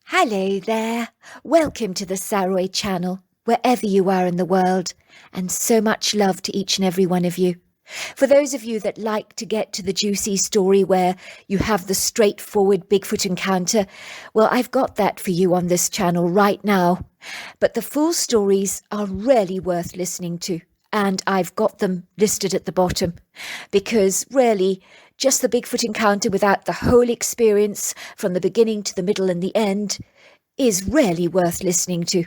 Hello there. Welcome to the Saroy channel, wherever you are in the world, and so much love to each and every one of you. For those of you that like to get to the juicy story where you have the straightforward Bigfoot encounter, well, I've got that for you on this channel right now. But the full stories are really worth listening to, and I've got them listed at the bottom, because really, just the Bigfoot encounter without the whole experience from the beginning to the middle and the end is really worth listening to.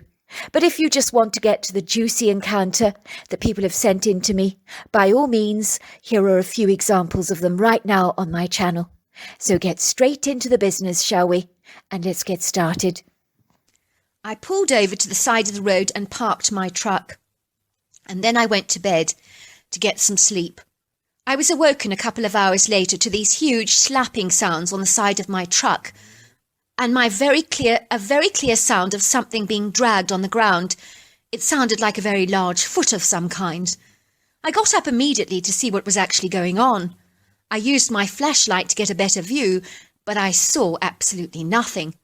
But if you just want to get to the juicy encounter that people have sent in to me, by all means, here are a few examples of them right now on my channel. So get straight into the business, shall we? And let's get started. I pulled over to the side of the road and parked my truck. And then I went to bed to get some sleep. I was awoken a couple of hours later to these huge slapping sounds on the side of my truck, and a very clear sound of something being dragged on the ground. It sounded like a very large foot of some kind. I got up immediately to see what was actually going on. I used my flashlight to get a better view, but I saw absolutely nothing.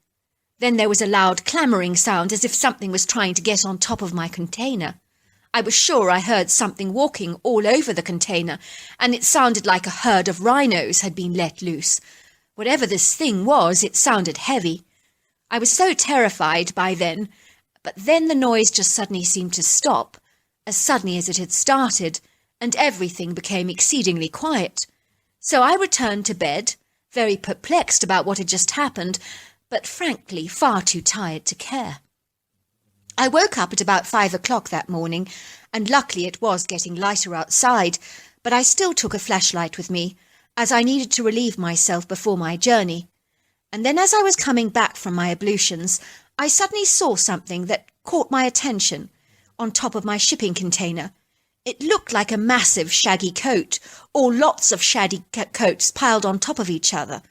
Then there was a loud clamouring sound as if something was trying to get on top of my container. I was sure I heard something walking all over the container, and it sounded like a herd of rhinos had been let loose. Whatever this thing was, it sounded heavy. I was so terrified by then, but then the noise just suddenly seemed to stop, as suddenly as it had started, and everything became exceedingly quiet. So I returned to bed, very perplexed about what had just happened, but frankly far too tired to care. I woke up at about 5 o'clock that morning, and luckily it was getting lighter outside, but I still took a flashlight with me, as I needed to relieve myself before my journey. And then as I was coming back from my ablutions, I suddenly saw something that caught my attention on top of my shipping container. It looked like a massive shaggy coat, or lots of shaggy coats piled on top of each other.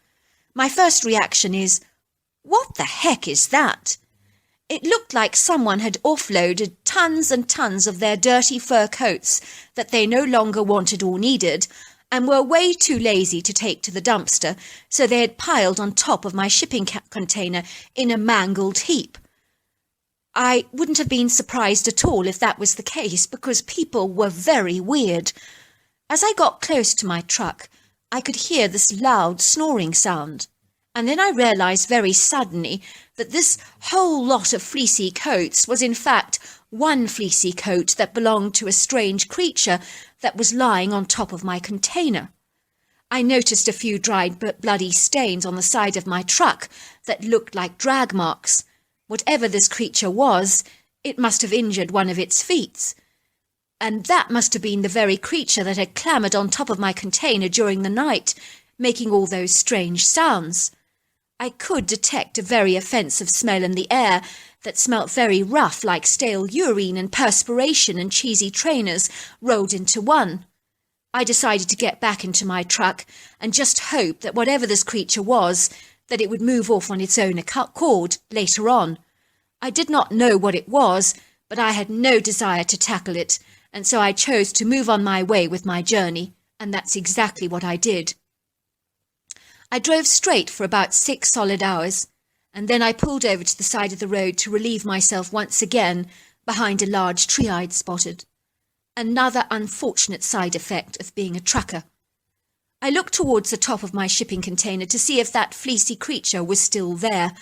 My first reaction is, what the heck is that? It looked like someone had offloaded tons and tons of their dirty fur coats that they no longer wanted or needed, and were way too lazy to take to the dumpster, so they had piled on top of my shipping container in a mangled heap. I wouldn't have been surprised at all if that was the case, because people were very weird. As I got close to my truck, I could hear this loud snoring sound. And then I realised very suddenly that this whole lot of fleecy coats was in fact one fleecy coat that belonged to a strange creature that was lying on top of my container. I noticed a few dried but bloody stains on the side of my truck that looked like drag marks. Whatever this creature was, it must have injured one of its feet. And that must have been the very creature that had clambered on top of my container during the night, making all those strange sounds. I could detect a very offensive smell in the air that smelt very rough, like stale urine and perspiration and cheesy trainers rolled into one. I decided to get back into my truck and just hope that whatever this creature was, that it would move off on its own accord later on. I did not know what it was, but I had no desire to tackle it, and so I chose to move on my way with my journey, and that's exactly what I did. I drove straight for about 6 solid hours, and then I pulled over to the side of the road to relieve myself once again behind a large tree I'd spotted. Another unfortunate side effect of being a trucker. I looked towards the top of my shipping container to see if that fleecy creature was still there.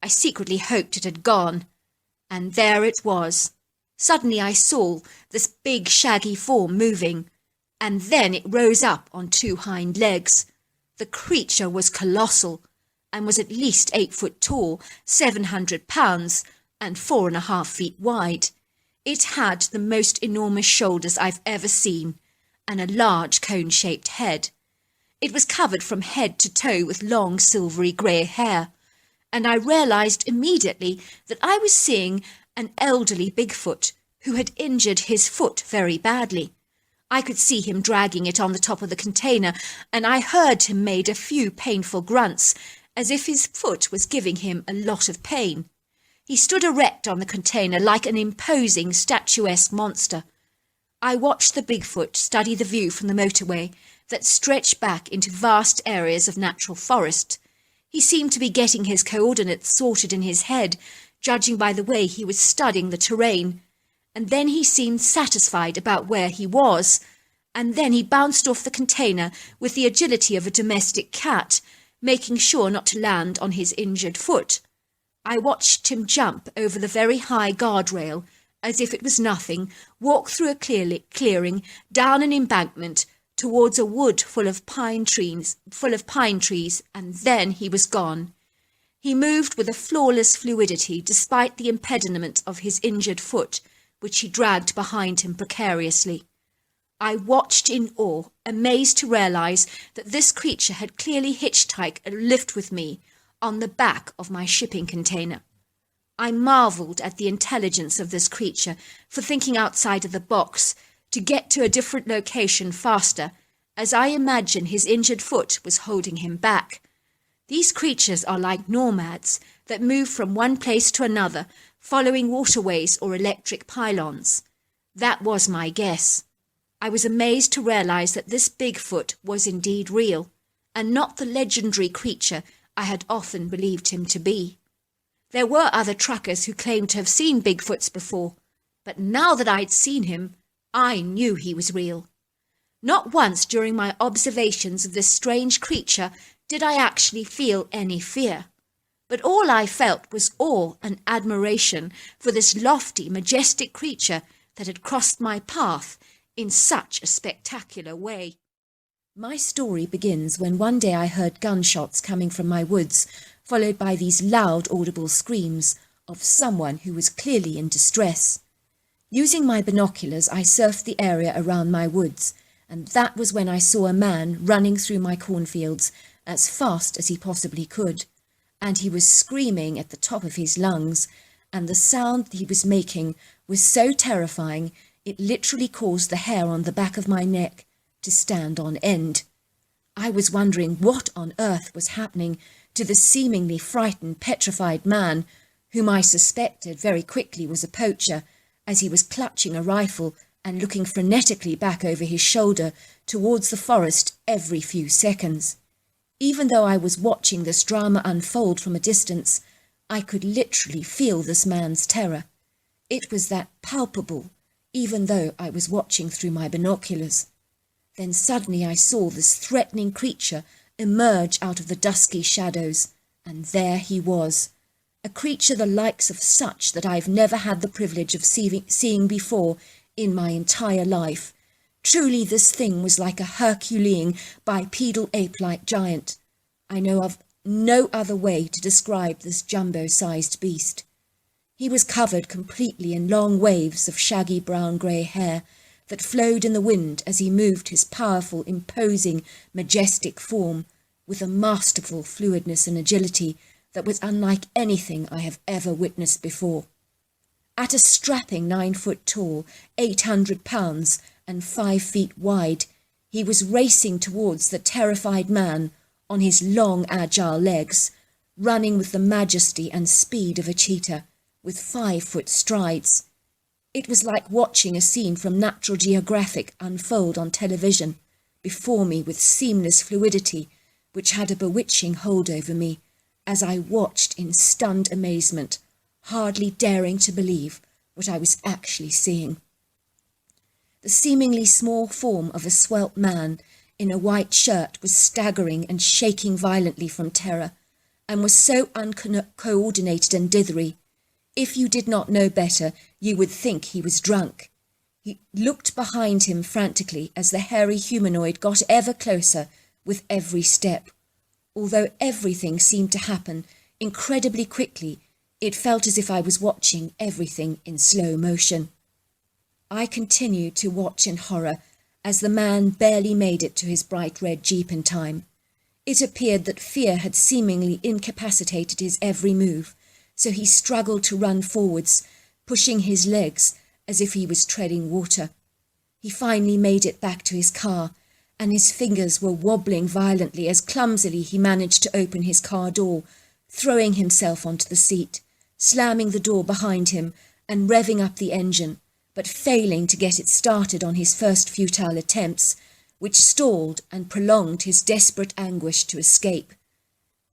I secretly hoped it had gone, and there it was. Suddenly I saw this big shaggy form moving, and then it rose up on 2 hind legs. The creature was colossal, and was at least 8 foot tall, 700 pounds, and 4.5 feet wide. It had the most enormous shoulders I've ever seen, and a large cone-shaped head. It was covered from head to toe with long silvery grey hair, and I realised immediately that I was seeing an elderly Bigfoot who had injured his foot very badly. I could see him dragging it on the top of the container, and I heard him make a few painful grunts, as if his foot was giving him a lot of pain. He stood erect on the container like an imposing, statuesque monster. I watched the Bigfoot study the view from the motorway that stretched back into vast areas of natural forest. He seemed to be getting his coordinates sorted in his head, judging by the way he was studying the terrain. And then he seemed satisfied about where he was, and then he bounced off the container with the agility of a domestic cat, making sure not to land on his injured foot. I watched him jump over the very high guardrail, as if it was nothing, walk through a clearing, down an embankment, towards a wood full of pine trees, and then he was gone. He moved with a flawless fluidity despite the impediment of his injured foot, which he dragged behind him precariously. I watched in awe, amazed to realize that this creature had clearly hitchhiked a lift with me on the back of my shipping container. I marveled at the intelligence of this creature for thinking outside of the box to get to a different location faster, as I imagine his injured foot was holding him back. These creatures are like nomads that move from one place to another, following waterways or electric pylons. That was my guess. I was amazed to realize that this Bigfoot was indeed real, and not the legendary creature I had often believed him to be. There were other truckers who claimed to have seen Bigfoots before, but now that I'd seen him, I knew he was real. Not once during my observations of this strange creature did I actually feel any fear, but all I felt was awe and admiration for this lofty, majestic creature that had crossed my path in such a spectacular way. My story begins when one day I heard gunshots coming from my woods, followed by these loud audible screams of someone who was clearly in distress. Using my binoculars, I surfed the area around my woods, and that was when I saw a man running through my cornfields as fast as he possibly could, and he was screaming at the top of his lungs, and the sound he was making was so terrifying it literally caused the hair on the back of my neck to stand on end. I was wondering what on earth was happening to the seemingly frightened, petrified man, whom I suspected very quickly was a poacher, as he was clutching a rifle and looking frenetically back over his shoulder towards the forest every few seconds. Even though I was watching this drama unfold from a distance, I could literally feel this man's terror. It was that palpable, even though I was watching through my binoculars. Then suddenly I saw this threatening creature emerge out of the dusky shadows, and there he was, a creature the likes of such that I've never had the privilege of seeing before in my entire life. Truly this thing was like a Herculean, bipedal ape-like giant. I know of no other way to describe this jumbo-sized beast. He was covered completely in long waves of shaggy brown-grey hair that flowed in the wind as he moved his powerful, imposing, majestic form with a masterful fluidness and agility that was unlike anything I have ever witnessed before. At a strapping 9 foot tall, 800 pounds and 5 feet wide, he was racing towards the terrified man on his long, agile legs, running with the majesty and speed of a cheetah, with 5 foot strides. It was like watching a scene from Natural Geographic unfold on television before me with seamless fluidity, which had a bewitching hold over me as I watched in stunned amazement, hardly daring to believe what I was actually seeing. The seemingly small form of a svelte man in a white shirt was staggering and shaking violently from terror, and was so uncoordinated and dithery. If you did not know better, you would think he was drunk. He looked behind him frantically as the hairy humanoid got ever closer with every step. Although everything seemed to happen incredibly quickly, it felt as if I was watching everything in slow motion. I continued to watch in horror as the man barely made it to his bright red jeep in time. It appeared that fear had seemingly incapacitated his every move, so he struggled to run forwards, pushing his legs as if he was treading water. He finally made it back to his car, and his fingers were wobbling violently as clumsily he managed to open his car door, throwing himself onto the seat, slamming the door behind him and revving up the engine, but failing to get it started on his first futile attempts, which stalled and prolonged his desperate anguish to escape.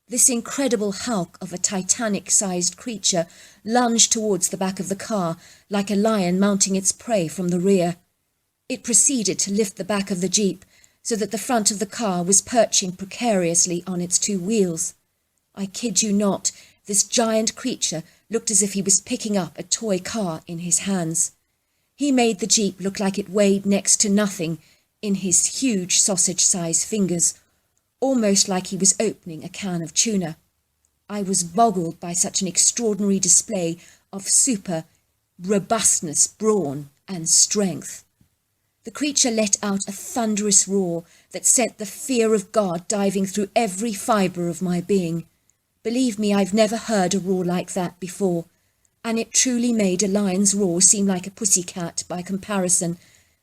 This incredible hulk of a Titanic-sized creature lunged towards the back of the car like a lion mounting its prey from the rear. It proceeded to lift the back of the Jeep so that the front of the car was perching precariously on its two wheels. I kid you not, this giant creature looked as if he was picking up a toy car in his hands. He made the Jeep look like it weighed next to nothing in his huge sausage-sized fingers, almost like he was opening a can of tuna. I was boggled by such an extraordinary display of super robustness, brawn, and strength. The creature let out a thunderous roar that sent the fear of God diving through every fibre of my being. Believe me, I've never heard a roar like that before, and it truly made a lion's roar seem like a pussycat by comparison,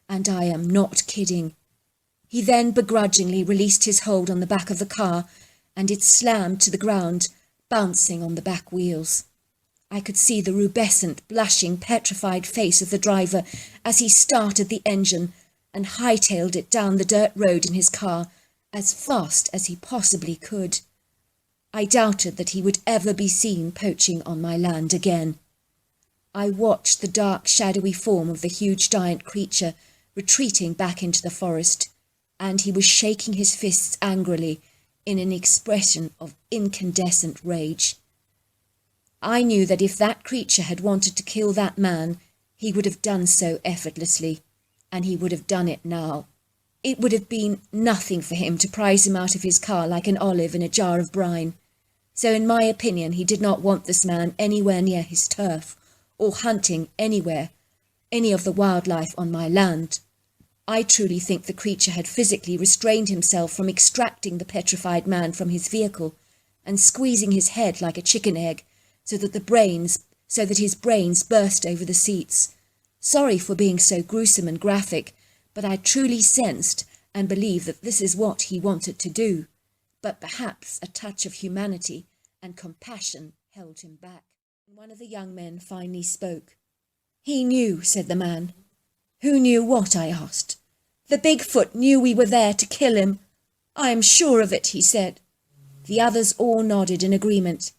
and I am not kidding. He then begrudgingly released his hold on the back of the car, and it slammed to the ground, bouncing on the back wheels. I could see the rubescent, blushing, petrified face of the driver as he started the engine and hightailed it down the dirt road in his car as fast as he possibly could. I doubted that he would ever be seen poaching on my land again. I watched the dark, shadowy form of the huge giant creature retreating back into the forest, and he was shaking his fists angrily in an expression of incandescent rage. I knew that if that creature had wanted to kill that man, he would have done so effortlessly, and he would have done it now. It would have been nothing for him to prize him out of his car like an olive in a jar of brine. So in my opinion, he did not want this man anywhere near his turf, or hunting anywhere, any of the wildlife on my land. I truly think the creature had physically restrained himself from extracting the petrified man from his vehicle and squeezing his head like a chicken egg, so that his brains burst over the seats. Sorry for being so gruesome and graphic, but I truly sensed and believe that this is what he wanted to do. But perhaps a touch of humanity and compassion held him back. One of the young men finally spoke. "He knew," said the man. "Who knew what?" I asked. "The Bigfoot knew we were there to kill him. I am sure of it," he said. The others all nodded in agreement.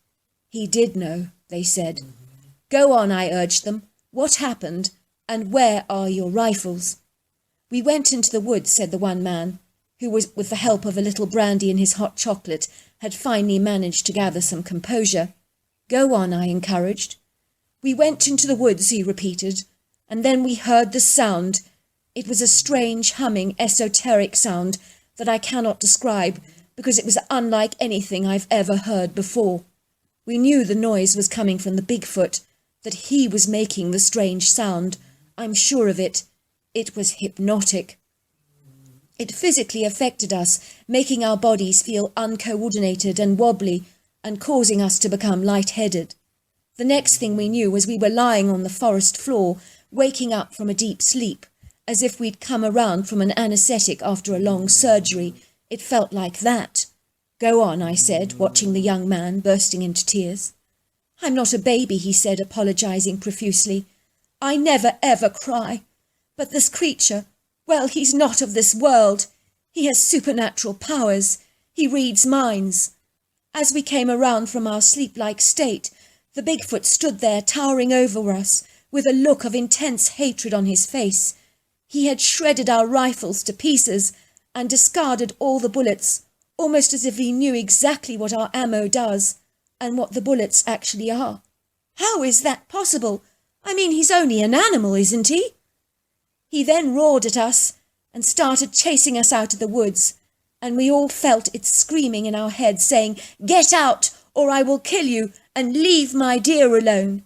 "He did know," they said. "Go on," I urged them. "What happened, and where are your rifles?" "We went into the woods," said the one man, who was, with the help of a little brandy in his hot chocolate, had finally managed to gather some composure. "Go on," I encouraged. "We went into the woods," he repeated, "and then we heard the sound. It was a strange, humming, esoteric sound that I cannot describe because it was unlike anything I've ever heard before. We knew the noise was coming from the Bigfoot, that he was making the strange sound. I'm sure of it. It was hypnotic. It physically affected us, making our bodies feel uncoordinated and wobbly and causing us to become lightheaded. The next thing we knew was we were lying on the forest floor, waking up from a deep sleep, as if we'd come around from an anaesthetic after a long surgery. It felt like that." "Go on," I said, watching the young man bursting into tears. "I'm not a baby," he said, apologising profusely. "I never ever cry. But this creature, well, he's not of this world. He has supernatural powers. He reads minds. As we came around from our sleep-like state, the Bigfoot stood there towering over us, with a look of intense hatred on his face. He had shredded our rifles to pieces and discarded all the bullets, almost as if he knew exactly what our ammo does and what the bullets actually are. How is that possible? I mean, he's only an animal, isn't he? He then roared at us and started chasing us out of the woods, and we all felt it screaming in our heads, saying, 'Get out, or I will kill you, and leave my dear alone.'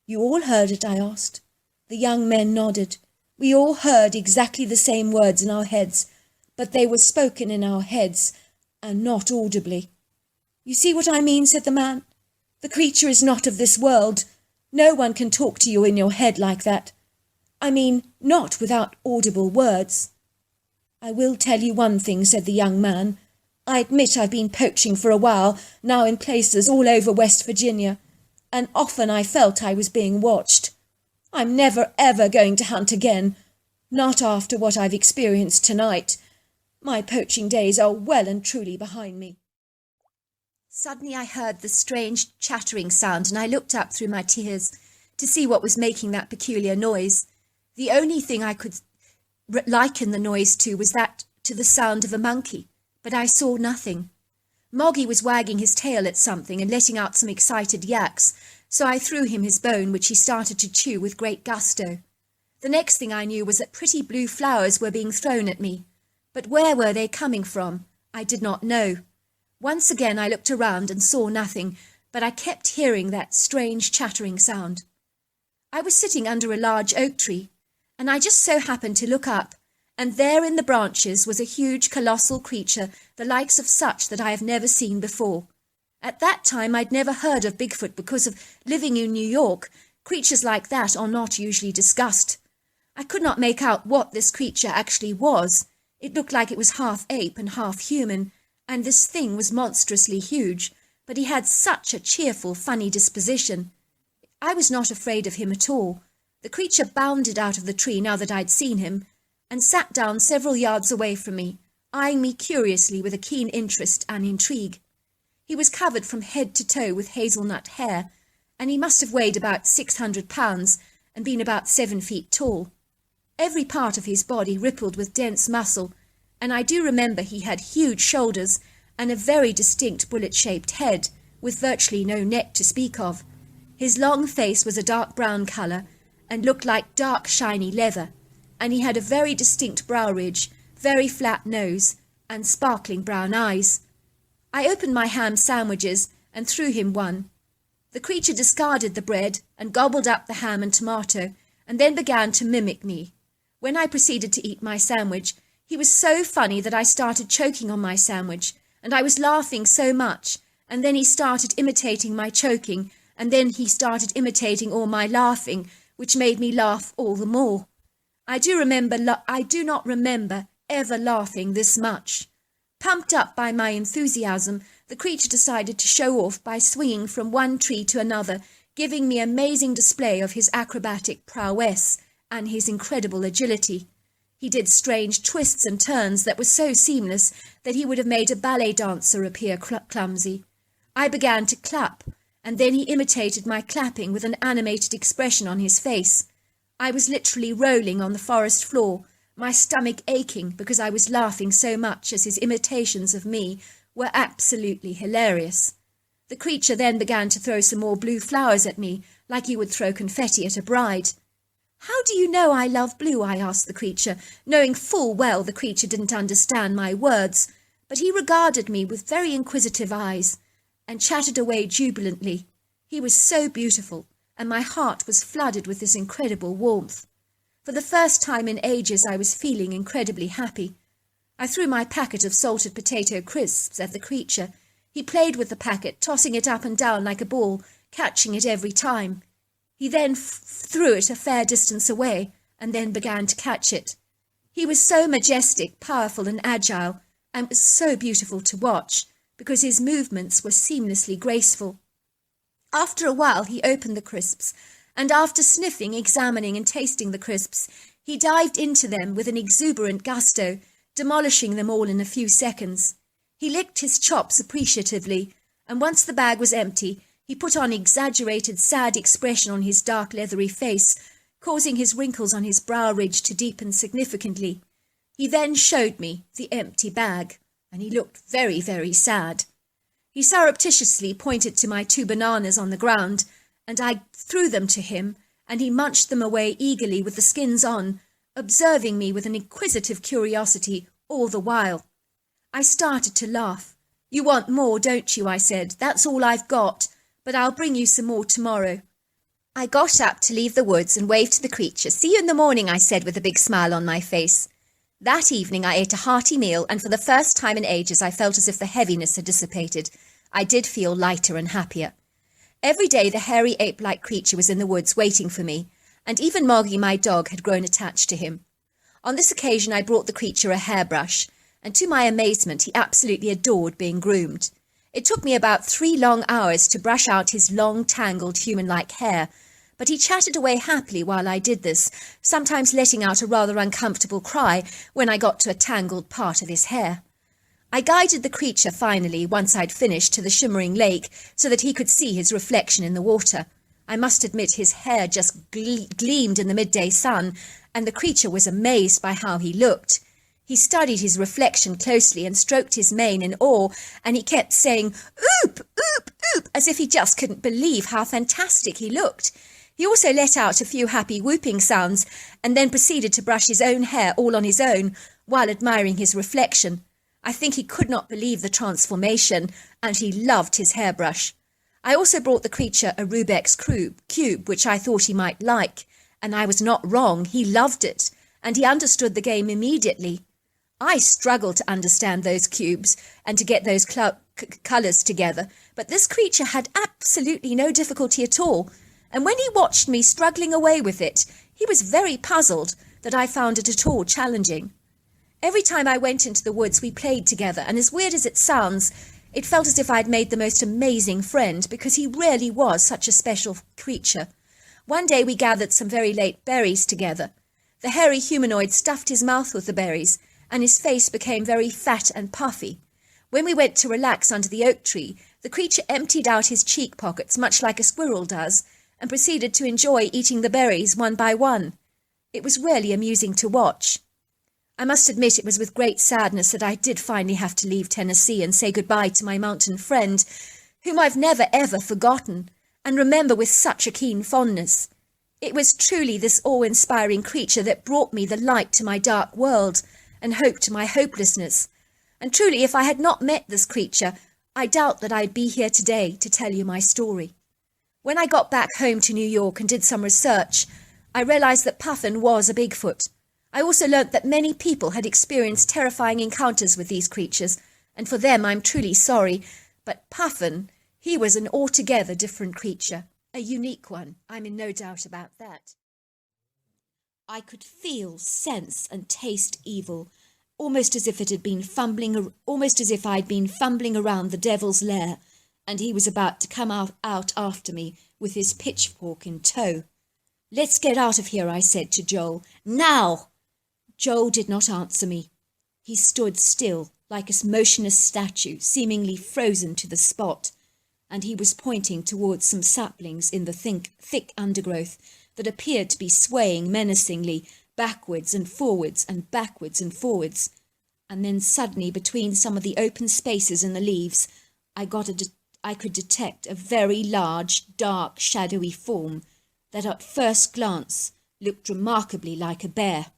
You all heard it?" I asked. The young men nodded. We all heard exactly the same words in our heads, but they were spoken in our heads and not audibly. "You see what I mean?" said the man. "The creature is not of this world. No one can talk to you in your head like that. I mean, not without audible words." "I will tell you one thing," said the young man. "I admit I've been poaching for a while now in places all over West Virginia, and often I felt I was being watched. I'm never ever going to hunt again, not after what I've experienced tonight. My poaching days are well and truly behind me." Suddenly I heard the strange chattering sound, and I looked up through my tears to see what was making that peculiar noise. The only thing I could liken the noise to was that to the sound of a monkey, but I saw nothing. Moggy was wagging his tail at something and letting out some excited yaks, so I threw him his bone, which he started to chew with great gusto. The next thing I knew was that pretty blue flowers were being thrown at me, but where were they coming from? I did not know. Once again I looked around and saw nothing, but I kept hearing that strange chattering sound. I was sitting under a large oak tree, and I just so happened to look up, and there in the branches was a huge colossal creature, the likes of such that I have never seen before. At that time I'd never heard of Bigfoot because of living in New York. Creatures like that are not usually discussed. I could not make out what this creature actually was. It looked like it was half ape and half human, and this thing was monstrously huge, but he had such a cheerful, funny disposition. I was not afraid of him at all. The creature bounded out of the tree now that I'd seen him, and sat down several yards away from me, eyeing me curiously with a keen interest and intrigue. He was covered from head to toe with hazelnut hair, and he must have weighed about 600 pounds and been about 7 feet tall. Every part of his body rippled with dense muscle, and I do remember he had huge shoulders and a very distinct bullet-shaped head, with virtually no neck to speak of. His long face was a dark brown colour and looked like dark shiny leather, and he had a very distinct brow ridge, very flat nose, and sparkling brown eyes. I opened my ham sandwiches and threw him one. The creature discarded the bread and gobbled up the ham and tomato, and then began to mimic me. When I proceeded to eat my sandwich, he was so funny that I started choking on my sandwich, and I was laughing so much, and then he started imitating my choking, and then he started imitating all my laughing, which made me laugh all the more. I do not remember ever laughing this much. Pumped up by my enthusiasm, the creature decided to show off by swinging from one tree to another, giving me amazing display of his acrobatic prowess and his incredible agility. He did strange twists and turns that were so seamless that he would have made a ballet dancer appear clumsy. I began to clap, and then he imitated my clapping with an animated expression on his face. I was literally rolling on the forest floor, my stomach aching because I was laughing so much as his imitations of me were absolutely hilarious. The creature then began to throw some more blue flowers at me, like he would throw confetti at a bride. "How do you know I love blue?" I asked the creature, knowing full well the creature didn't understand my words, but he regarded me with very inquisitive eyes and chattered away jubilantly. He was so beautiful, and my heart was flooded with this incredible warmth. For the first time in ages I was feeling incredibly happy. I threw my packet of salted potato crisps at the creature. He played with the packet, tossing it up and down like a ball, catching it every time. He then threw it a fair distance away, and then began to catch it. He was so majestic, powerful, and agile, and was so beautiful to watch, because his movements were seamlessly graceful. After a while he opened the crisps, and after sniffing, examining, and tasting the crisps, he dived into them with an exuberant gusto, demolishing them all in a few seconds. He licked his chops appreciatively, and once the bag was empty, he put on exaggerated, sad expression on his dark, leathery face, causing his wrinkles on his brow ridge to deepen significantly. He then showed me the empty bag, and he looked very, very sad. He surreptitiously pointed to my 2 bananas on the ground, and I threw them to him, and he munched them away eagerly with the skins on, observing me with an inquisitive curiosity all the while. I started to laugh. "You want more, don't you?" I said. "That's all I've got, but I'll bring you some more tomorrow." I got up to leave the woods and waved to the creature. "See you in the morning," I said with a big smile on my face. That evening I ate a hearty meal, and for the first time in ages I felt as if the heaviness had dissipated. I did feel lighter and happier. Every day the hairy ape-like creature was in the woods waiting for me, and even Moggy, my dog, had grown attached to him. On this occasion I brought the creature a hairbrush, and to my amazement he absolutely adored being groomed. It took me about 3 long hours to brush out his long, tangled, human-like hair, but he chatted away happily while I did this, sometimes letting out a rather uncomfortable cry when I got to a tangled part of his hair. I guided the creature finally, once I'd finished, to the shimmering lake so that he could see his reflection in the water. I must admit his hair just gleamed in the midday sun, and the creature was amazed by how he looked. He studied his reflection closely and stroked his mane in awe, and he kept saying, "Oop, oop, oop," as if he just couldn't believe how fantastic he looked. He also let out a few happy whooping sounds and then proceeded to brush his own hair all on his own while admiring his reflection. I think he could not believe the transformation, and he loved his hairbrush. I also brought the creature a Rubik's cube, which I thought he might like, and I was not wrong. He loved it, and he understood the game immediately. I struggled to understand those cubes and to get those colours together, but this creature had absolutely no difficulty at all, and when he watched me struggling away with it, he was very puzzled that I found it at all challenging. Every time I went into the woods, we played together, and as weird as it sounds, it felt as if I'd made the most amazing friend, because he really was such a special creature. One day we gathered some very late berries together. The hairy humanoid stuffed his mouth with the berries, and his face became very fat and puffy. When we went to relax under the oak tree, the creature emptied out his cheek pockets, much like a squirrel does, and proceeded to enjoy eating the berries one by one. It was really amusing to watch. I must admit it was with great sadness that I did finally have to leave Tennessee and say goodbye to my mountain friend, whom I've never ever forgotten, and remember with such a keen fondness. It was truly this awe-inspiring creature that brought me the light to my dark world, and hope to my hopelessness. And truly, if I had not met this creature, I doubt that I'd be here today to tell you my story. When I got back home to New York and did some research, I realised that Puffin was a Bigfoot. I also learnt that many people had experienced terrifying encounters with these creatures, and for them I'm truly sorry, but Puffin, he was an altogether different creature, a unique one, I'm in no doubt about that. I could feel, sense and taste evil, almost as if I'd been fumbling around the devil's lair, and he was about to come out after me with his pitchfork in tow. "Let's get out of here," I said to Joel. "Now!" Joel did not answer me. He stood still, like a motionless statue, seemingly frozen to the spot, and he was pointing towards some saplings in the thick undergrowth that appeared to be swaying menacingly backwards and forwards and backwards and forwards. And then suddenly, between some of the open spaces in the leaves, I could detect a very large, dark, shadowy form that at first glance looked remarkably like a bear.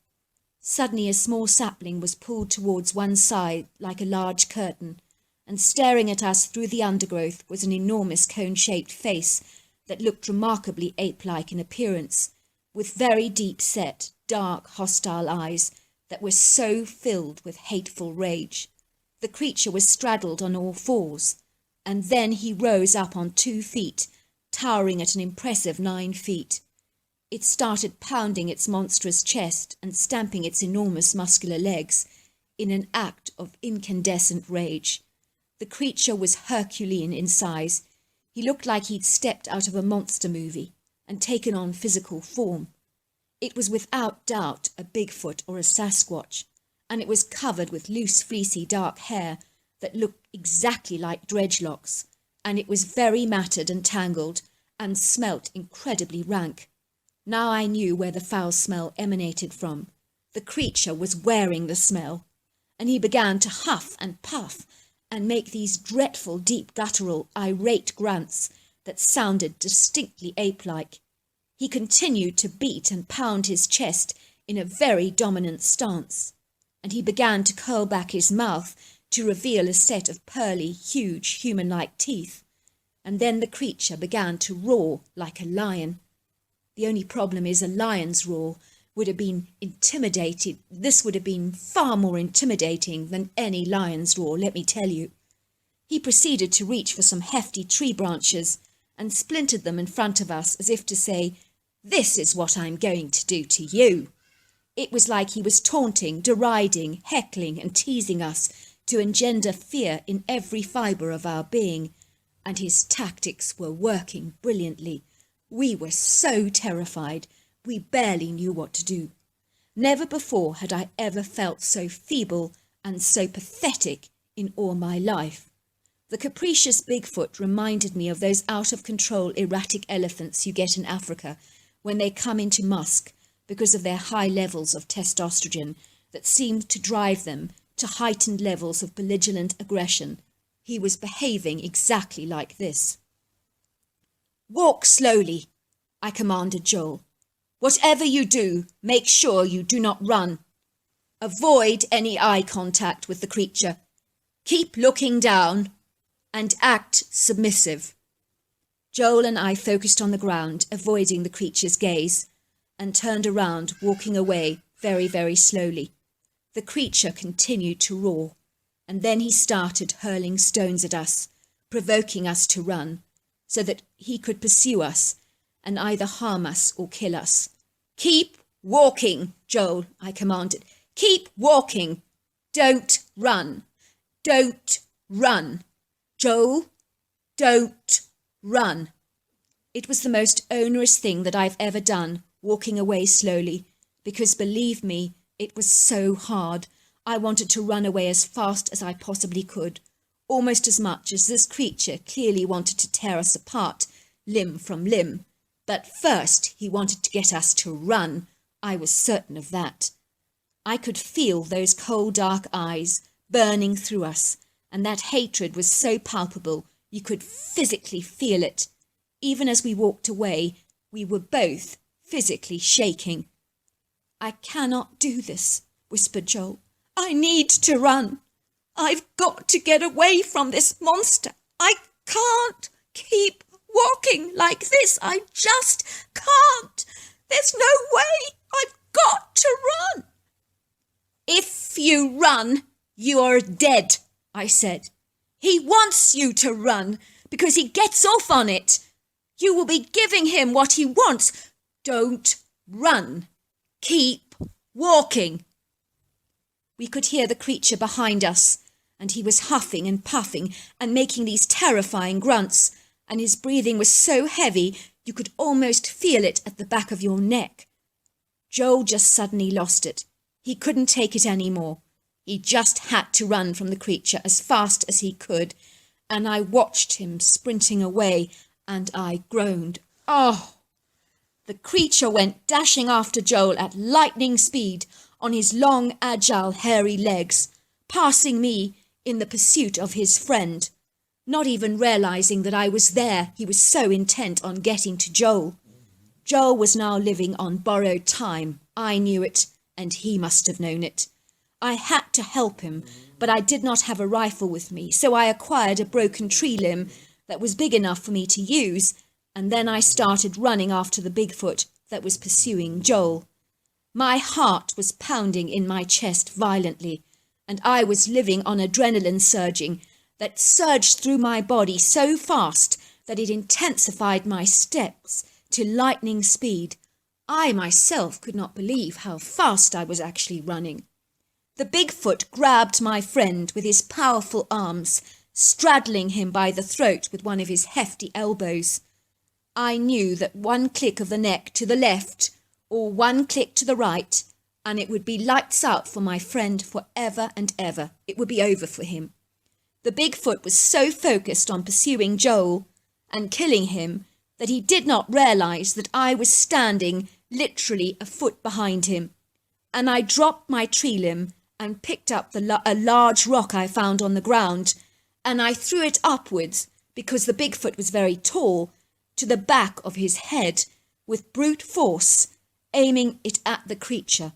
Suddenly a small sapling was pulled towards one side like a large curtain, and staring at us through the undergrowth was an enormous cone-shaped face that looked remarkably ape-like in appearance, with very deep-set, dark, hostile eyes that were so filled with hateful rage. The creature was straddled on all fours, and then he rose up on 2 feet, towering at an impressive 9 feet. It started pounding its monstrous chest and stamping its enormous muscular legs in an act of incandescent rage. The creature was Herculean in size. He looked like he'd stepped out of a monster movie and taken on physical form. It was without doubt a Bigfoot or a Sasquatch, and it was covered with loose, fleecy, dark hair that looked exactly like dreadlocks, and it was very matted and tangled and smelt incredibly rank. Now I knew where the foul smell emanated from. The creature was wearing the smell, and he began to huff and puff and make these dreadful, deep, guttural, irate grunts that sounded distinctly ape-like. He continued to beat and pound his chest in a very dominant stance, and he began to curl back his mouth to reveal a set of pearly, huge, human-like teeth, and then the creature began to roar like a lion. The only problem is a lion's roar would have been intimidating. This would have been far more intimidating than any lion's roar, let me tell you. He proceeded to reach for some hefty tree branches and splintered them in front of us as if to say, "This is what I'm going to do to you." It was like he was taunting, deriding, heckling and teasing us to engender fear in every fibre of our being, and his tactics were working brilliantly. We were so terrified, we barely knew what to do. Never before had I ever felt so feeble and so pathetic in all my life. The capricious Bigfoot reminded me of those out-of-control erratic elephants you get in Africa when they come into musk because of their high levels of testosterone that seem to drive them to heightened levels of belligerent aggression. He was behaving exactly like this. "Walk slowly," I commanded Joel. "Whatever you do, make sure you do not run. Avoid any eye contact with the creature. Keep looking down and act submissive." Joel and I focused on the ground, avoiding the creature's gaze, and turned around, walking away very, very slowly. The creature continued to roar, and then he started hurling stones at us, provoking us to run, so that he could pursue us and either harm us or kill us. "Keep walking, Joel," I commanded. "Keep walking. Don't run. Don't run. Joel, don't run." It was the most onerous thing that I've ever done, walking away slowly, because believe me, it was so hard. I wanted to run away as fast as I possibly could, almost as much as this creature clearly wanted to tear us apart, limb from limb. But first he wanted to get us to run. I was certain of that. I could feel those cold, dark eyes burning through us, and that hatred was so palpable you could physically feel it. Even as we walked away, we were both physically shaking. "I cannot do this," whispered Joel. "I need to run. I've got to get away from this monster. I can't keep walking like this. I just can't. There's no way. I've got to run." "If you run, you are dead," I said. "He wants you to run because he gets off on it. You will be giving him what he wants. Don't run. Keep walking." We could hear the creature behind us, and he was huffing and puffing and making these terrifying grunts, and his breathing was so heavy you could almost feel it at the back of your neck. Joel just suddenly lost it. He couldn't take it any more. He just had to run from the creature as fast as he could, and I watched him sprinting away, and I groaned. "Oh!" The creature went dashing after Joel at lightning speed on his long, agile, hairy legs, passing me in the pursuit of his friend. Not even realizing that I was there, he was so intent on getting to Joel. Joel was now living on borrowed time. I knew it, and he must have known it. I had to help him, but I did not have a rifle with me, so I acquired a broken tree limb that was big enough for me to use, and then I started running after the Bigfoot that was pursuing Joel. My heart was pounding in my chest violently, and I was living on adrenaline surging that surged through my body so fast that it intensified my steps to lightning speed. I myself could not believe how fast I was actually running. The Bigfoot grabbed my friend with his powerful arms, straddling him by the throat with one of his hefty elbows. I knew that one click of the neck to the left or one click to the right, and it would be lights out for my friend forever and ever. It would be over for him. The Bigfoot was so focused on pursuing Joel and killing him that he did not realize that I was standing literally a foot behind him, and I dropped my tree limb and picked up a large rock I found on the ground, and I threw it upwards, because the Bigfoot was very tall, to the back of his head with brute force, aiming it at the creature.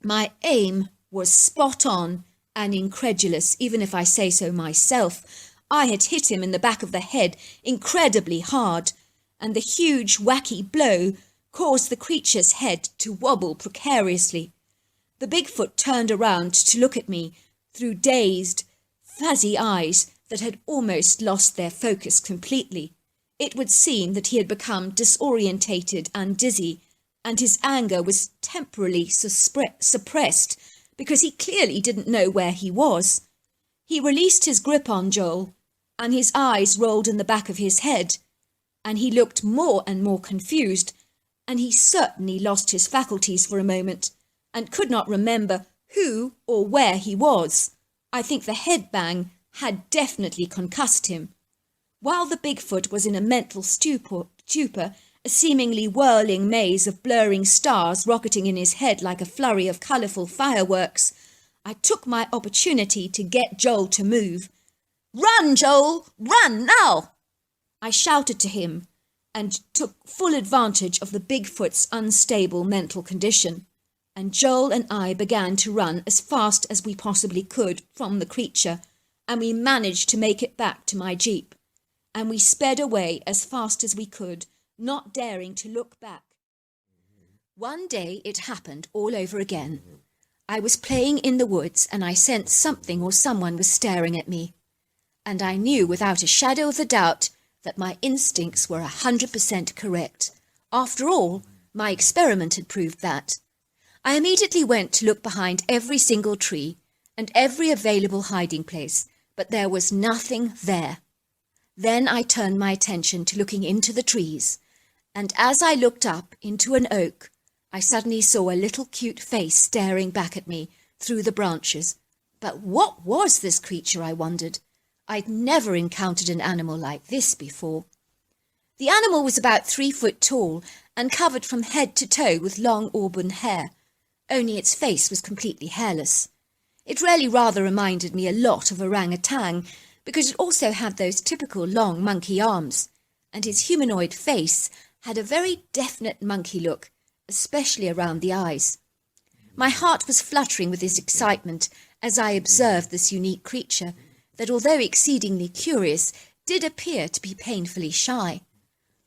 My aim was spot on and incredulous, even if I say so myself. I had hit him in the back of the head incredibly hard, and the huge wacky blow caused the creature's head to wobble precariously. The Bigfoot turned around to look at me through dazed, fuzzy eyes that had almost lost their focus completely. It would seem that he had become disorientated and dizzy, and his anger was temporarily suppressed because he clearly didn't know where he was. He released his grip on Joel, and his eyes rolled in the back of his head, and he looked more and more confused, and he certainly lost his faculties for a moment, and could not remember who or where he was. I think the head bang had definitely concussed him. While the Bigfoot was in a mental stupor, a seemingly whirling maze of blurring stars rocketing in his head like a flurry of colourful fireworks, I took my opportunity to get Joel to move. "Run, Joel! Run, now!" I shouted to him and took full advantage of the Bigfoot's unstable mental condition, and Joel and I began to run as fast as we possibly could from the creature, and we managed to make it back to my jeep, and we sped away as fast as we could, not daring to look back. One day it happened all over again. I was playing in the woods and I sensed something or someone was staring at me, and I knew without a shadow of a doubt that my instincts were 100% correct. After all, my experiment had proved that. I immediately went to look behind every single tree and every available hiding place, but there was nothing there. Then I turned my attention to looking into the trees, and as I looked up into an oak, I suddenly saw a little cute face staring back at me through the branches. But what was this creature, I wondered? I'd never encountered an animal like this before. The animal was about 3 foot tall and covered from head to toe with long auburn hair, only its face was completely hairless. It really rather reminded me a lot of orangutan, because it also had those typical long monkey arms, and his humanoid face had a very definite monkey look, especially around the eyes. My heart was fluttering with this excitement as I observed this unique creature, that although exceedingly curious, did appear to be painfully shy.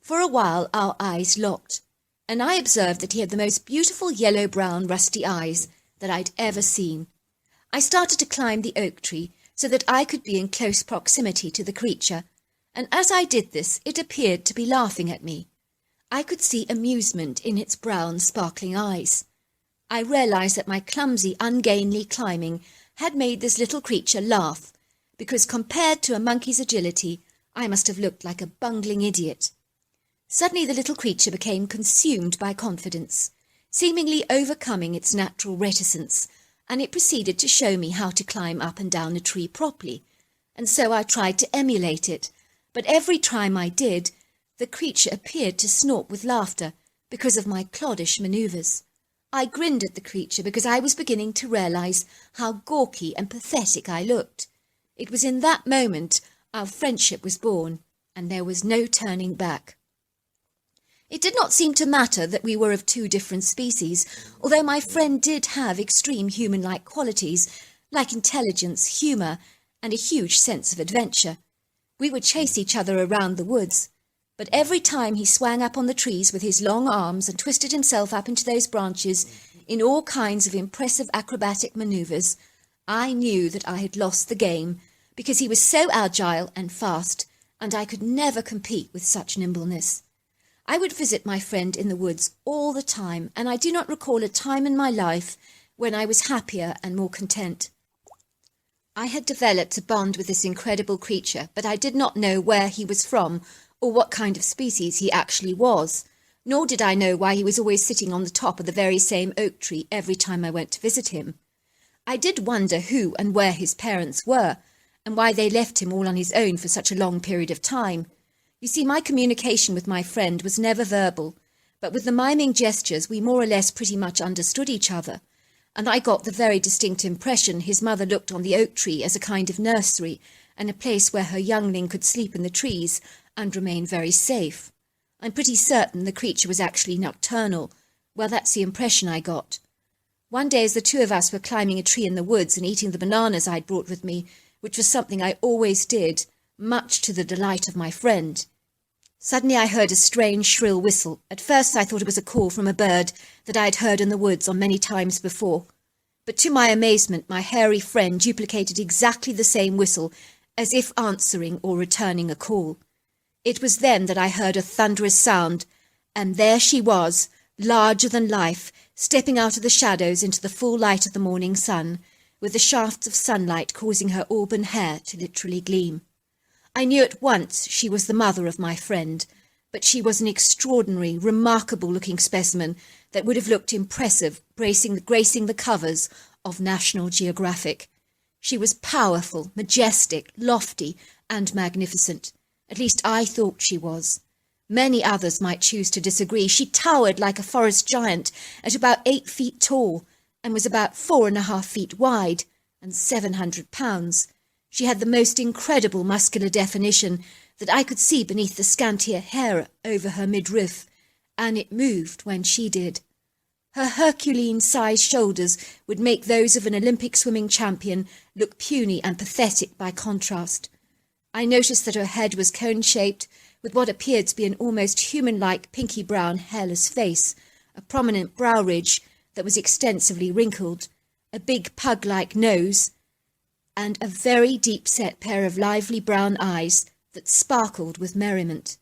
For a while our eyes locked, and I observed that he had the most beautiful yellow-brown rusty eyes that I'd ever seen. I started to climb the oak tree so that I could be in close proximity to the creature, and as I did this it appeared to be laughing at me. I could see amusement in its brown, sparkling eyes. I realized that my clumsy, ungainly climbing had made this little creature laugh, because compared to a monkey's agility, I must have looked like a bungling idiot. Suddenly the little creature became consumed by confidence, seemingly overcoming its natural reticence, and it proceeded to show me how to climb up and down a tree properly, and so I tried to emulate it, but every time I did, the creature appeared to snort with laughter because of my cloddish manoeuvres. I grinned at the creature because I was beginning to realize how gawky and pathetic I looked. It was in that moment our friendship was born, and there was no turning back. It did not seem to matter that we were of 2 different species, although my friend did have extreme human-like qualities, like intelligence, humour, and a huge sense of adventure. We would chase each other around the woods, but every time he swung up on the trees with his long arms and twisted himself up into those branches in all kinds of impressive acrobatic manoeuvres, I knew that I had lost the game, because he was so agile and fast, and I could never compete with such nimbleness. I would visit my friend in the woods all the time, and I do not recall a time in my life when I was happier and more content. I had developed a bond with this incredible creature, but I did not know where he was from or what kind of species he actually was, nor did I know why he was always sitting on the top of the very same oak tree every time I went to visit him. I did wonder who and where his parents were, and why they left him all on his own for such a long period of time. You see, my communication with my friend was never verbal, but with the miming gestures we more or less pretty much understood each other, and I got the very distinct impression his mother looked on the oak tree as a kind of nursery and a place where her youngling could sleep in the trees and remain very safe. I'm pretty certain the creature was actually nocturnal. Well, that's the impression I got. One day as the 2 of us were climbing a tree in the woods and eating the bananas I'd brought with me, which was something I always did, much to the delight of my friend, suddenly I heard a strange shrill whistle. At first I thought it was a call from a bird that I had heard in the woods on many times before, but to my amazement my hairy friend duplicated exactly the same whistle, as if answering or returning a call. It was then that I heard a thunderous sound, and there she was, larger than life, stepping out of the shadows into the full light of the morning sun, with the shafts of sunlight causing her auburn hair to literally gleam. I knew at once she was the mother of my friend, but she was an extraordinary, remarkable-looking specimen that would have looked impressive gracing the covers of National Geographic. She was powerful, majestic, lofty, and magnificent. At least I thought she was. Many others might choose to disagree. She towered like a forest giant at about 8 feet tall and was about 4.5 feet wide and 700 pounds. She had the most incredible muscular definition that I could see beneath the scantier hair over her midriff, and it moved when she did. Her Herculean-sized shoulders would make those of an Olympic swimming champion look puny and pathetic by contrast. I noticed that her head was cone-shaped, with what appeared to be an almost human-like pinky-brown hairless face, a prominent brow ridge that was extensively wrinkled, a big pug-like nose, and a very deep-set pair of lively brown eyes that sparkled with merriment.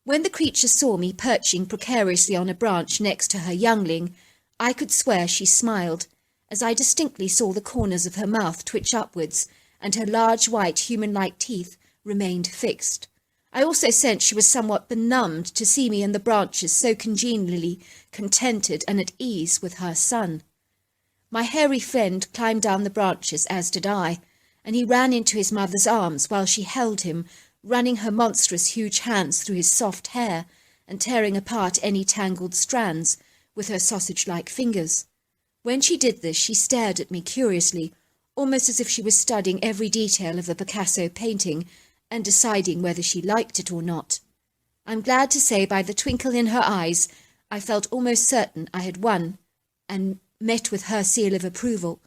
When the creature saw me perching precariously on a branch next to her youngling, I could swear she smiled, as I distinctly saw the corners of her mouth twitch upwards, and her large white human-like teeth remained fixed. I also sensed she was somewhat benumbed to see me in the branches so congenially contented and at ease with her son. My hairy friend climbed down the branches, as did I, and he ran into his mother's arms while she held him, running her monstrous huge hands through his soft hair and tearing apart any tangled strands with her sausage-like fingers. When she did this, she stared at me curiously, almost as if she was studying every detail of the Picasso painting and deciding whether she liked it or not. I'm glad to say by the twinkle in her eyes, I felt almost certain I had won and met with her seal of approval.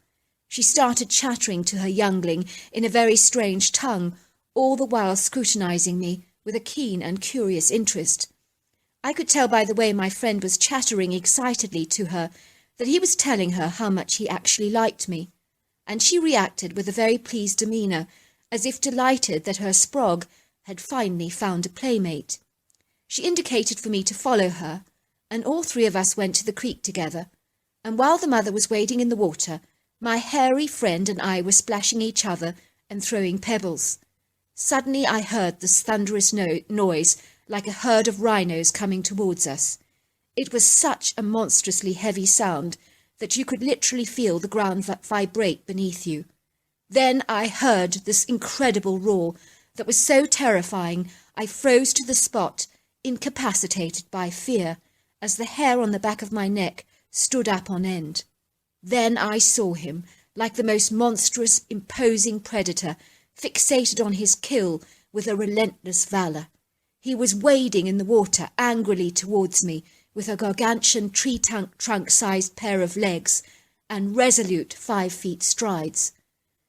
She started chattering to her youngling in a very strange tongue, all the while scrutinizing me with a keen and curious interest. I could tell by the way my friend was chattering excitedly to her that he was telling her how much he actually liked me, and she reacted with a very pleased demeanour, as if delighted that her sprog had finally found a playmate. She indicated for me to follow her, and all three of us went to the creek together, and while the mother was wading in the water, my hairy friend and I were splashing each other and throwing pebbles. Suddenly I heard this thunderous noise like a herd of rhinos coming towards us. It was such a monstrously heavy sound that you could literally feel the ground vibrate beneath you. Then I heard this incredible roar that was so terrifying I froze to the spot, incapacitated by fear, as the hair on the back of my neck stood up on end. Then I saw him, like the most monstrous, imposing predator, fixated on his kill with a relentless valour. He was wading in the water angrily towards me, with a gargantuan tree-trunk-sized pair of legs and resolute 5 feet strides.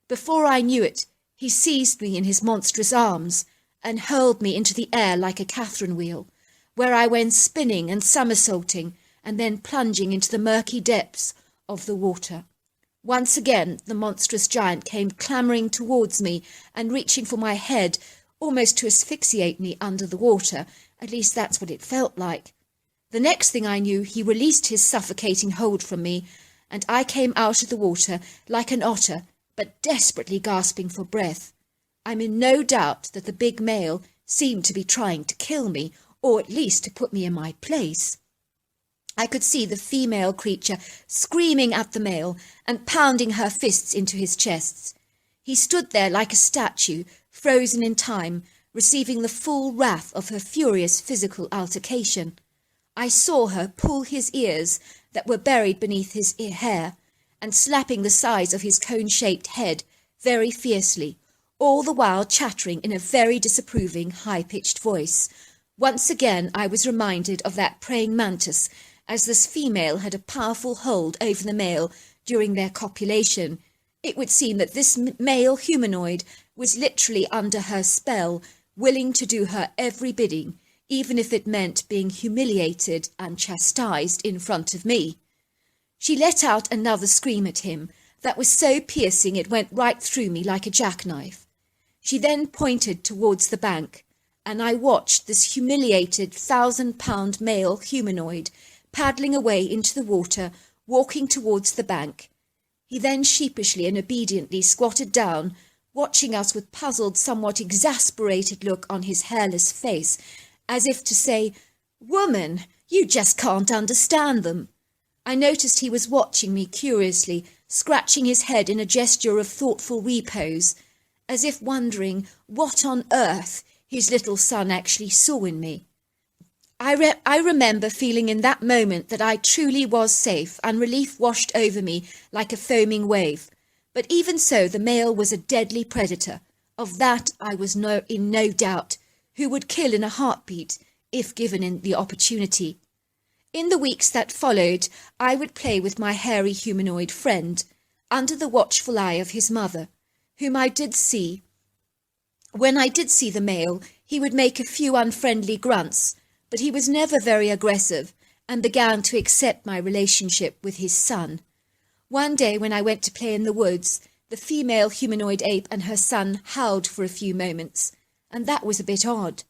Before I knew it, he seized me in his monstrous arms and hurled me into the air like a Catherine wheel, where I went spinning and somersaulting and then plunging into the murky depths of the water. Once again the monstrous giant came clamouring towards me and reaching for my head, almost to asphyxiate me under the water. At least that's what it felt like. The next thing I knew, he released his suffocating hold from me, and I came out of the water like an otter, but desperately gasping for breath. I'm in no doubt that the big male seemed to be trying to kill me, or at least to put me in my place. I could see the female creature screaming at the male and pounding her fists into his chests. He stood there like a statue, frozen in time, receiving the full wrath of her furious physical altercation. I saw her pull his ears that were buried beneath his hair and slapping the sides of his cone-shaped head very fiercely, all the while chattering in a very disapproving, high-pitched voice. Once again I was reminded of that praying mantis, as this female had a powerful hold over the male during their copulation. It would seem that this male humanoid was literally under her spell, willing to do her every bidding, even if it meant being humiliated and chastised in front of me. She let out another scream at him that was so piercing it went right through me like a jackknife. She then pointed towards the bank, and I watched this humiliated 1,000-pound male humanoid paddling away into the water, walking towards the bank. He then sheepishly and obediently squatted down, watching us with puzzled, somewhat exasperated look on his hairless face, as if to say, "Woman, you just can't understand them." I noticed he was watching me curiously, scratching his head in a gesture of thoughtful repose, as if wondering what on earth his little son actually saw in me. I remember feeling in that moment that I truly was safe, and relief washed over me like a foaming wave. But even so, the male was a deadly predator. Of that I was in no doubt, who would kill in a heartbeat if given the opportunity. In the weeks that followed, I would play with my hairy humanoid friend, under the watchful eye of his mother, whom I did see. When I did see the male, he would make a few unfriendly grunts, but he was never very aggressive, and began to accept my relationship with his son. One day when I went to play in the woods, the female humanoid ape and her son howled for a few moments, and that was a bit odd.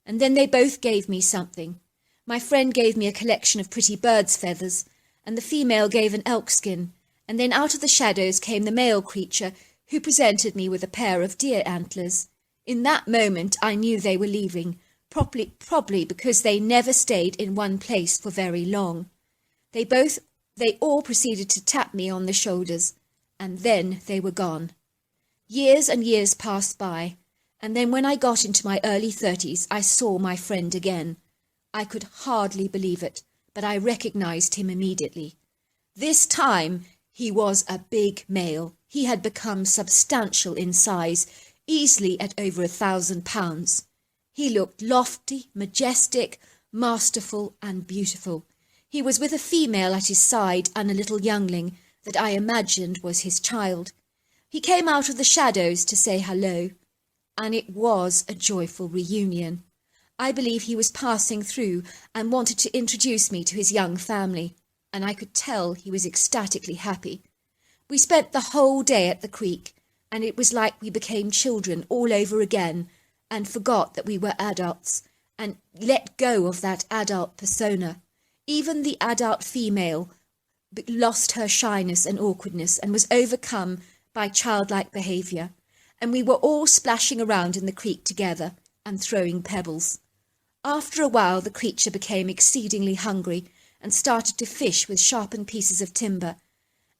And then they both gave me something. My friend gave me a collection of pretty birds' feathers, and the female gave an elk skin, and then out of the shadows came the male creature, who presented me with a pair of deer antlers. In that moment I knew they were leaving, probably because they never stayed in one place for very long. They all proceeded to tap me on the shoulders, and then they were gone. Years and years passed by, and then when I got into my early 30s, I saw my friend again. I could hardly believe it, but I recognized him immediately. This time he was a big male. He had become substantial in size, easily at over 1,000 pounds. He looked lofty, majestic, masterful, and beautiful. He was with a female at his side and a little youngling that I imagined was his child. He came out of the shadows to say hello, and it was a joyful reunion. I believe he was passing through and wanted to introduce me to his young family, and I could tell he was ecstatically happy. We spent the whole day at the creek, and it was like we became children all over again, and forgot that we were adults, and let go of that adult persona. Even the adult female lost her shyness and awkwardness and was overcome by childlike behaviour, and we were all splashing around in the creek together and throwing pebbles. After a while the creature became exceedingly hungry and started to fish with sharpened pieces of timber,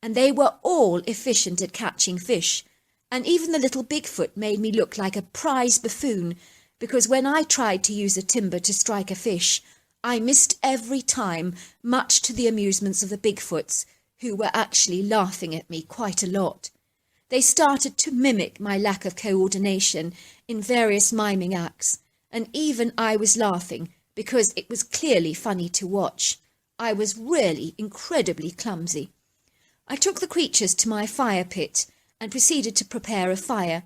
and they were all efficient at catching fish, and even the little Bigfoot made me look like a prize buffoon, because when I tried to use a timber to strike a fish, I missed every time, much to the amusements of the Bigfoots, who were actually laughing at me quite a lot. They started to mimic my lack of coordination in various miming acts, and even I was laughing, because it was clearly funny to watch. I was really incredibly clumsy. I took the creatures to my fire pit, and proceeded to prepare a fire,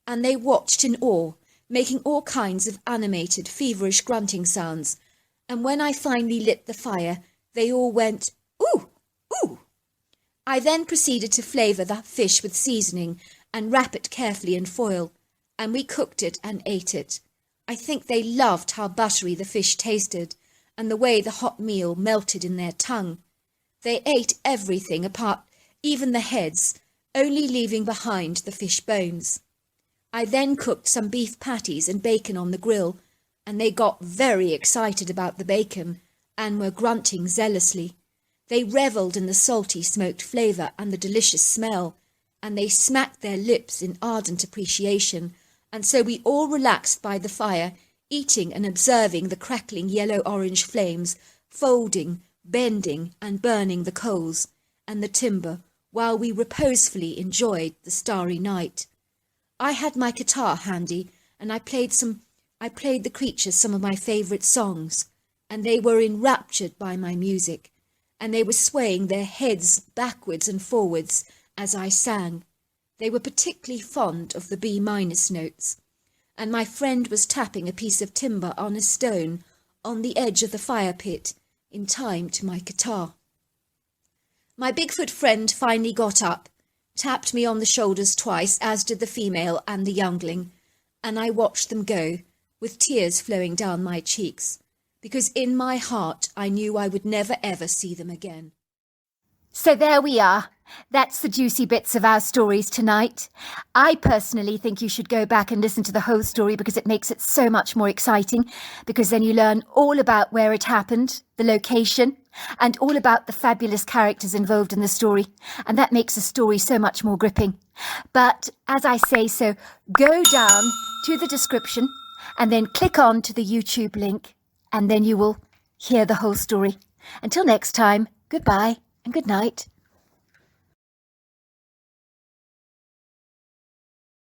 and they watched in awe, making all kinds of animated, feverish grunting sounds, and when I finally lit the fire, they all went, "Ooh, ooh." I then proceeded to flavour the fish with seasoning and wrap it carefully in foil, and we cooked it and ate it. I think they loved how buttery the fish tasted, and the way the hot meal melted in their tongue. They ate everything apart, even the heads, only leaving behind the fish bones. I then cooked some beef patties and bacon on the grill, and they got very excited about the bacon and were grunting zealously. They revelled in the salty smoked flavour and the delicious smell, and they smacked their lips in ardent appreciation, and so we all relaxed by the fire, eating and observing the crackling yellow-orange flames, folding, bending and burning the coals and the timber, while we reposefully enjoyed the starry night. I had my guitar handy, and I played the creatures some of my favourite songs, and they were enraptured by my music, and they were swaying their heads backwards and forwards as I sang. They were particularly fond of the B- notes, and my friend was tapping a piece of timber on a stone on the edge of the fire pit in time to my guitar. My Bigfoot friend finally got up, tapped me on the shoulders twice, as did the female and the youngling, and I watched them go, with tears flowing down my cheeks, because in my heart I knew I would never ever see them again. So there we are. That's the juicy bits of our stories tonight. I personally think you should go back and listen to the whole story because it makes it so much more exciting, because then you learn all about where it happened, the location, and all about the fabulous characters involved in the story. And that makes the story so much more gripping. But as I say so, go down to the description and then click on to the YouTube link, and then you will hear the whole story. Until next time, goodbye and good night.